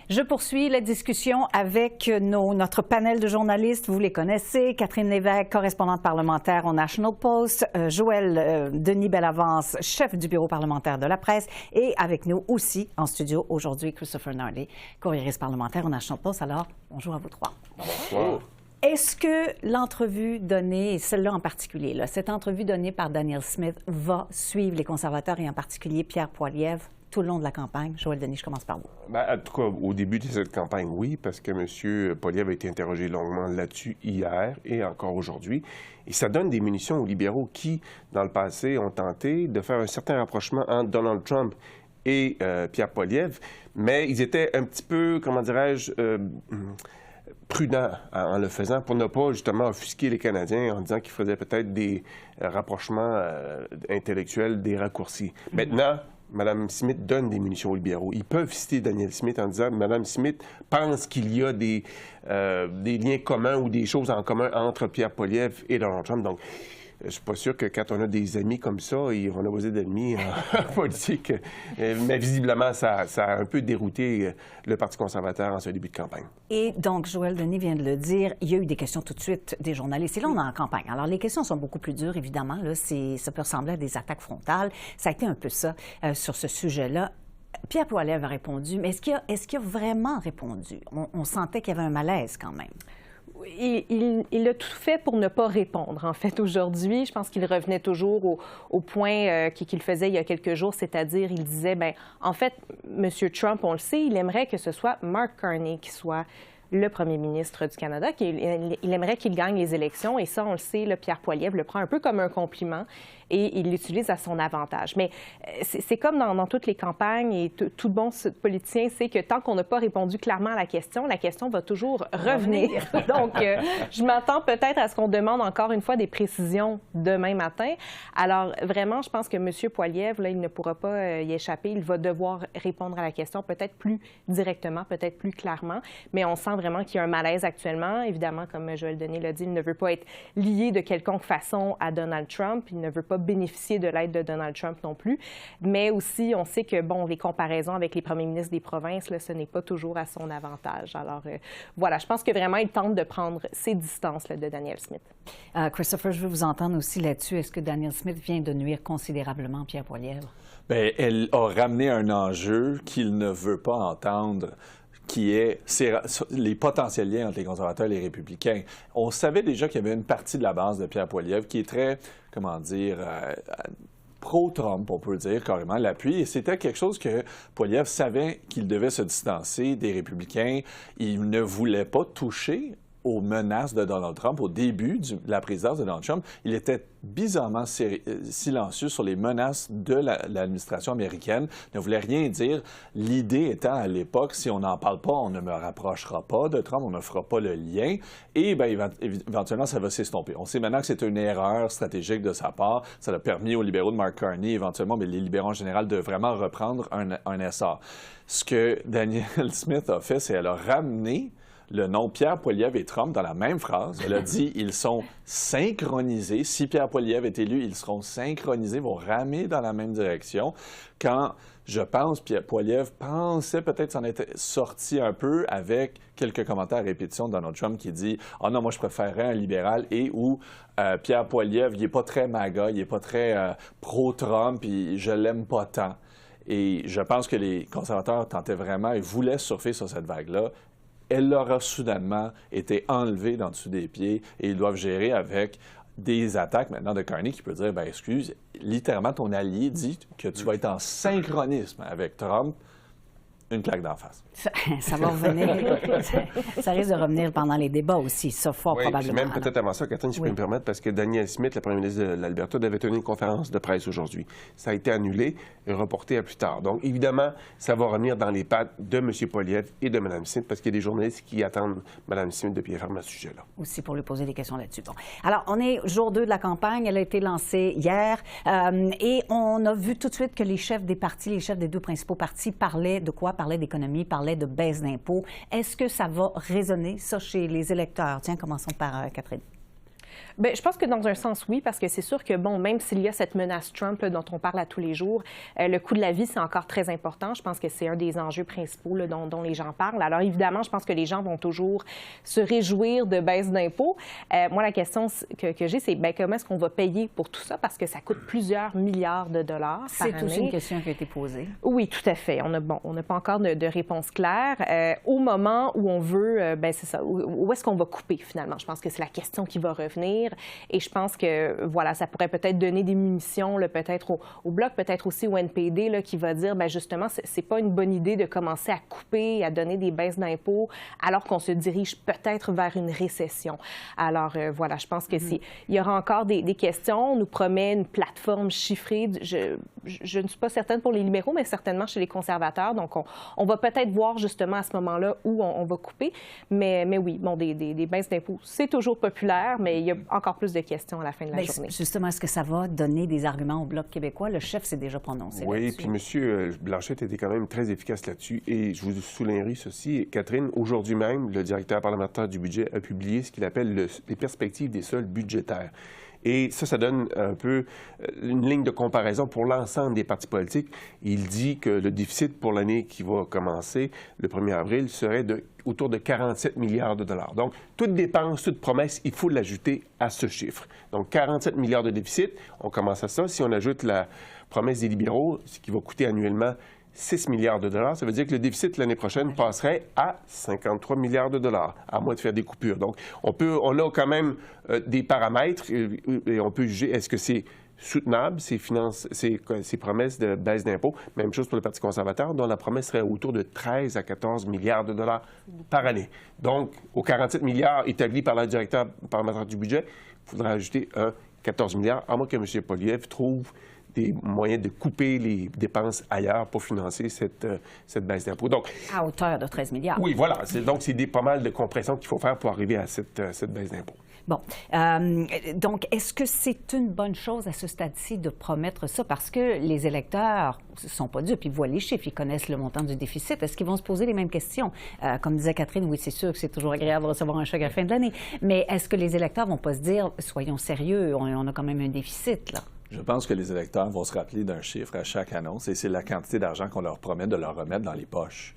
Je poursuis la discussion avec notre panel de journalistes. Vous les connaissez. Catherine Lévesque, correspondante parlementaire au National Post. Joël Denis Bellavance, chef du bureau parlementaire de la presse. Et avec nous aussi en studio aujourd'hui, Christopher Narley, courriériste parlementaire au National Post. Alors, bonjour à vous trois. Bonjour. Est-ce que l'entrevue donnée, celle-là en particulier, cette entrevue donnée par Danielle Smith va suivre les conservateurs et en particulier Pierre Poilievre tout le long de la campagne? Joël Denis, je commence par vous. En tout cas, au début de cette campagne, oui, parce que M. Poilievre a été interrogé longuement là-dessus hier et encore aujourd'hui. Et ça donne des munitions aux libéraux qui, dans le passé, ont tenté de faire un certain rapprochement entre Donald Trump et Pierre Poilievre, mais ils étaient un petit peu, comment dirais-je, prudents en le faisant pour ne pas justement offusquer les Canadiens en disant qu'ils faisaient peut-être des rapprochements intellectuels, des raccourcis. Maintenant, Mme Smith donne des munitions aux libéraux. Ils peuvent citer Danielle Smith en disant « Mme Smith pense qu'il y a des liens communs ou des choses en commun entre Pierre Poilievre et Donald Trump. » Donc, je ne suis pas sûr que quand on a des amis comme ça, on a besoin d'ennemis en politique. Mais visiblement, ça a un peu dérouté le Parti conservateur en ce début de campagne. Et donc, Joël Denis vient de le dire, il y a eu des questions tout de suite des journalistes. Et là, on est en campagne. Alors, les questions sont beaucoup plus dures, évidemment. Là, ça peut ressembler à des attaques frontales. Ça a été un peu ça sur ce sujet-là. Pierre Poilievre a répondu, mais est-ce qu'il a vraiment répondu? On sentait qu'il y avait un malaise quand même. Il a tout fait pour ne pas répondre, en fait, aujourd'hui. Je pense qu'il revenait toujours au point qu'il faisait il y a quelques jours, c'est-à-dire, il disait, bien, en fait, M. Trump, on le sait, il aimerait que ce soit Mark Carney qui soit le premier ministre du Canada, il aimerait qu'il gagne les élections, et ça, on le sait, là, Pierre Poilievre le prend un peu comme un compliment, et il l'utilise à son avantage. Mais c'est comme dans toutes les campagnes, et tout bon politicien sait que tant qu'on n'a pas répondu clairement à la question va toujours revenir. Donc, je m'attends peut-être à ce qu'on demande encore une fois des précisions demain matin. Alors, vraiment, je pense que M. Poilievre, là, il ne pourra pas y échapper. Il va devoir répondre à la question peut-être plus directement, peut-être plus clairement, mais on sent vraiment qu'il y a un malaise actuellement. Évidemment, comme Joël Denis l'a dit, il ne veut pas être lié de quelconque façon à Donald Trump. Il ne veut pas bénéficier de l'aide de Donald Trump non plus. Mais aussi, on sait que, bon, les comparaisons avec les premiers ministres des provinces, là, ce n'est pas toujours à son avantage. Alors, voilà, je pense que vraiment, il tente de prendre ses distances là, de Danielle Smith. Christopher, je veux vous entendre aussi là-dessus. Est-ce que Danielle Smith vient de nuire considérablement à Pierre Poilievre? Bien, elle a ramené un enjeu qu'il ne veut pas entendre, qui est les potentiels liens entre les conservateurs et les républicains. On savait déjà qu'il y avait une partie de la base de Pierre Poilievre qui est très, comment dire, pro-Trump, on peut dire carrément, l'appui. Et c'était quelque chose que Poilievre savait qu'il devait se distancer des républicains. Il ne voulait pas toucher aux menaces de Donald Trump au début de la présidence de Donald Trump. Il était bizarrement silencieux sur les menaces de l'administration américaine, ne voulait rien dire. L'idée étant à l'époque, si on n'en parle pas, on ne me rapprochera pas de Trump, on ne fera pas le lien, et bien, éventuellement, ça va s'estomper. On sait maintenant que c'est une erreur stratégique de sa part. Ça a permis aux libéraux de Mark Carney, éventuellement, mais les libéraux en général, de vraiment reprendre un essor. Ce que Danielle Smith a fait, c'est qu'elle a ramené le nom Pierre Poilievre et Trump dans la même phrase. Elle a dit ils sont synchronisés. Si Pierre Poilievre est élu, ils seront synchronisés, vont ramer dans la même direction. Quand, je pense, Pierre Poilievre pensait peut-être s'en être sorti un peu avec quelques commentaires à répétition de Donald Trump qui dit « Ah non, moi je préférerais un libéral » et où Pierre Poilievre, il n'est pas très MAGA, il n'est pas très pro-Trump, je l'aime pas tant. Et je pense que les conservateurs tentaient vraiment et voulaient surfer sur cette vague-là. Elle leur a soudainement été enlevée d'en dessous des pieds et ils doivent gérer avec des attaques maintenant de Carney qui peut dire, bien excuse, littéralement ton allié dit que tu vas être en synchronisme avec Trump. Une claque d'en face. Ça va revenir. ça risque de revenir pendant les débats aussi, ça, fort probablement. Puis même peut-être avant ça, Catherine, si je peux me permettre, parce que Danielle Smith, la première ministre de l'Alberta, devait tenir une conférence de presse aujourd'hui. Ça a été annulé et reporté à plus tard. Donc, évidemment, ça va revenir dans les pattes de M. Poilievre et de Mme Smith, parce qu'il y a des journalistes qui attendent Mme Smith de pied ferme à ce sujet-là. Aussi pour lui poser des questions là-dessus. Bon. Alors, on est jour 2 de la campagne. Elle a été lancée hier. Et on a vu tout de suite que les chefs des partis, les chefs des deux principaux partis parlaient de quoi? Parlaient d'économie, parlaient de baisse d'impôts. Est-ce que ça va résonner, ça, chez les électeurs? Tiens, commençons par Catherine. Bien, je pense que dans un sens, oui, parce que c'est sûr que, bon, même s'il y a cette menace Trump là, dont on parle à tous les jours, le coût de la vie, c'est encore très important. Je pense que c'est un des enjeux principaux là, dont les gens parlent. Alors, évidemment, je pense que les gens vont toujours se réjouir de baisse d'impôts. Moi, la question que j'ai, c'est comment est-ce qu'on va payer pour tout ça? Parce que ça coûte plusieurs milliards de dollars par année. C'est aussi une question qui a été posée. Oui, tout à fait. On n'a pas encore de réponse claire. Au moment où on veut, c'est ça, où est-ce qu'on va couper, finalement? Je pense que c'est la question qui va revenir. Et je pense que, voilà, ça pourrait peut-être donner des munitions, là, peut-être au Bloc, peut-être aussi au NPD, là, qui va dire, justement, c'est pas une bonne idée de commencer à couper, à donner des baisses d'impôts, alors qu'on se dirige peut-être vers une récession. Alors, voilà, je pense que il y aura encore des questions. On nous promet une plateforme chiffrée. Je ne suis pas certaine pour les libéraux, mais certainement chez les conservateurs. Donc, on va peut-être voir, justement, à ce moment-là où on va couper. Mais oui, bon, des baisses d'impôts, c'est toujours populaire, mais il y a encore plus de questions à la fin de la journée. Justement, est-ce que ça va donner des arguments au Bloc québécois? Le chef s'est déjà prononcé là-dessus. Oui, puis M. Blanchette était quand même très efficace là-dessus. Et je vous soulignerai ceci, Catherine, aujourd'hui même, le directeur parlementaire du budget a publié ce qu'il appelle les perspectives des soldes budgétaires. Et ça donne un peu une ligne de comparaison pour l'ensemble des partis politiques. Il dit que le déficit pour l'année qui va commencer le 1er avril serait autour de 47 milliards de dollars. Donc, toute dépense, toute promesse, il faut l'ajouter à ce chiffre. Donc, 47 milliards de déficit, on commence à ça. Si on ajoute la promesse des libéraux, ce qui va coûter annuellement 6 milliards de dollars, ça veut dire que le déficit l'année prochaine passerait à 53 milliards de dollars, à moins de faire des coupures. Donc, on a quand même des paramètres et on peut juger est-ce que c'est soutenable, ces promesses de baisse d'impôts. Même chose pour le Parti conservateur, dont la promesse serait autour de 13 à 14 milliards de dollars par année. Donc, aux 47 milliards établis par le directeur parlementaire du budget, il faudra ajouter 14 milliards, à moins que M. Poilievre trouve des moyens de couper les dépenses ailleurs pour financer cette baisse d'impôts. Donc, à hauteur de 13 milliards. Oui, voilà. Donc, c'est pas mal de compression qu'il faut faire pour arriver à cette baisse d'impôts. Bon. Donc, est-ce que c'est une bonne chose à ce stade-ci de promettre ça? Parce que les électeurs ne sont pas dupes, ils voient les chiffres, ils connaissent le montant du déficit. Est-ce qu'ils vont se poser les mêmes questions? Comme disait Catherine, oui, c'est sûr que c'est toujours agréable de recevoir un chèque à la fin de l'année. Mais est-ce que les électeurs ne vont pas se dire, soyons sérieux, on a quand même un déficit, là? Je pense que les électeurs vont se rappeler d'un chiffre à chaque annonce, et c'est la quantité d'argent qu'on leur promet de leur remettre dans les poches.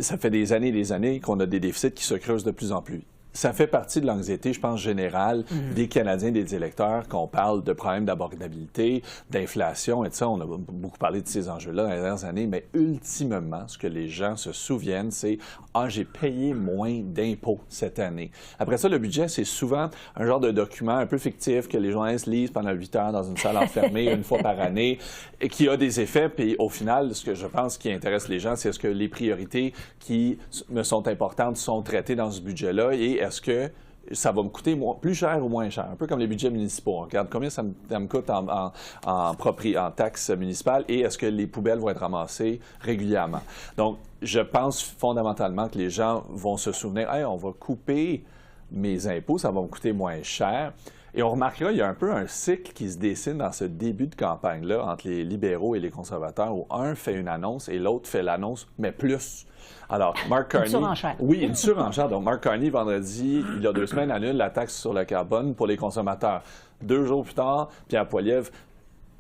Ça fait des années et des années qu'on a des déficits qui se creusent de plus en plus. Ça fait partie de l'anxiété, je pense, générale des Canadiens, des électeurs, qu'on parle de problèmes d'abordabilité, d'inflation et tout ça. On a beaucoup parlé de ces enjeux-là dans les dernières années, mais ultimement, ce que les gens se souviennent, c'est « Ah, j'ai payé moins d'impôts cette année ». Après ça, le budget, c'est souvent un genre de document un peu fictif que les journalistes lisent pendant 8 heures dans une salle enfermée une fois par année et qui a des effets. Puis au final, ce que je pense qui intéresse les gens, c'est est-ce que les priorités qui me sont importantes sont traitées dans ce budget-là et est-ce que ça va me coûter plus cher ou moins cher? Un peu comme les budgets municipaux. On regarde combien ça me coûte en taxes municipales et est-ce que les poubelles vont être ramassées régulièrement? Donc, je pense fondamentalement que les gens vont se souvenir, hey, on va couper mes impôts, ça va me coûter moins cher. Et on remarquera, il y a un peu un cycle qui se dessine dans ce début de campagne-là entre les libéraux et les conservateurs où un fait une annonce et l'autre fait l'annonce, mais plus. Alors, Mark Carney... Une surenchère. Oui, une surenchère. Donc, Mark Carney, vendredi, il y a 2 semaines, annule la taxe sur le carbone pour les consommateurs. 2 jours plus tard, Pierre Poilievre,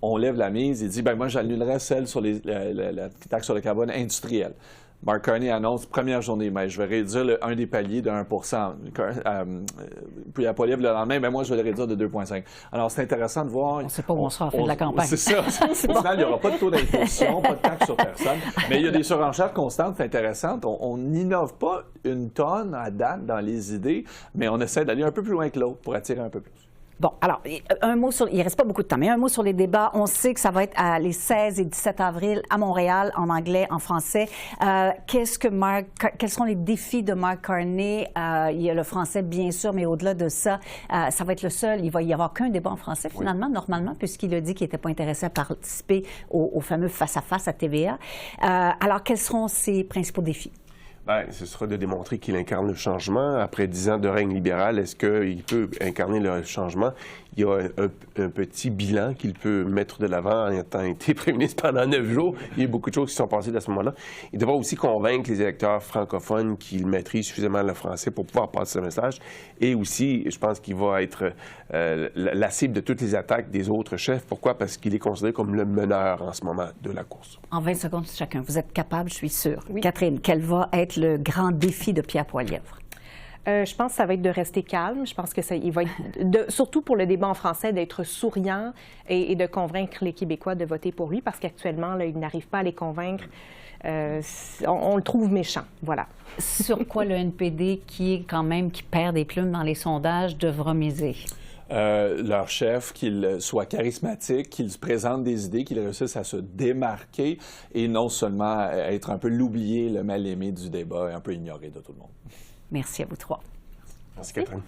on lève la mise, il dit, moi, j'annulerai celle sur la taxe sur le carbone industrielle. Mark Carney annonce, première journée, mais je vais réduire un des paliers de 1 Puis à Poilievre, le lendemain, moi, je vais le réduire de 2,5 Alors, c'est intéressant de voir... On ne sait pas où on sera à la fin de la campagne. C'est ça. Au final, il n'y aura pas de taux d'imposition, pas de taxe sur personne. Mais il y a des surenchères constantes, c'est intéressant. On n'innove pas une tonne à date dans les idées, mais on essaie d'aller un peu plus loin que l'autre pour attirer un peu plus. Bon, alors, un mot sur... Il ne reste pas beaucoup de temps, mais un mot sur les débats. On sait que ça va être les 16 et 17 avril à Montréal, en anglais, en français. Quels seront les défis de Mark Carney? Il y a le français, bien sûr, mais au-delà de ça, ça va être le seul. Il va y avoir qu'un débat en français, finalement, normalement, puisqu'il a dit qu'il n'était pas intéressé à participer au fameux face-à-face à TVA. Alors, quels seront ses principaux défis? Bien, ce sera de démontrer qu'il incarne le changement. Après 10 ans de règne libéral, est-ce qu'il peut incarner le changement? Il y a un petit bilan qu'il peut mettre de l'avant en ayant été premier ministre pendant 9 jours. Il y a beaucoup de choses qui sont passées à ce moment-là. Il devra aussi convaincre les électeurs francophones qu'il maîtrise suffisamment le français pour pouvoir passer ce message. Et aussi, je pense qu'il va être la cible de toutes les attaques des autres chefs. Pourquoi? Parce qu'il est considéré comme le meneur en ce moment de la course. En 20 secondes chacun, vous êtes capable, je suis sûre. Oui. Catherine, quel va être le grand défi de Pierre Poilievre? Je pense que ça va être de rester calme. Je pense que il va être, surtout pour le débat en français, d'être souriant et de convaincre les Québécois de voter pour lui, parce qu'actuellement, il n'arrive pas à les convaincre. On le trouve méchant, voilà. Sur quoi le NPD, qui perd des plumes dans les sondages, devra miser? Leur chef, qu'il soit charismatique, qu'il présente des idées, qu'il réussisse à se démarquer et non seulement être un peu l'oublié, le mal-aimé du débat et un peu ignoré de tout le monde. Merci à vous trois. Merci, Catherine.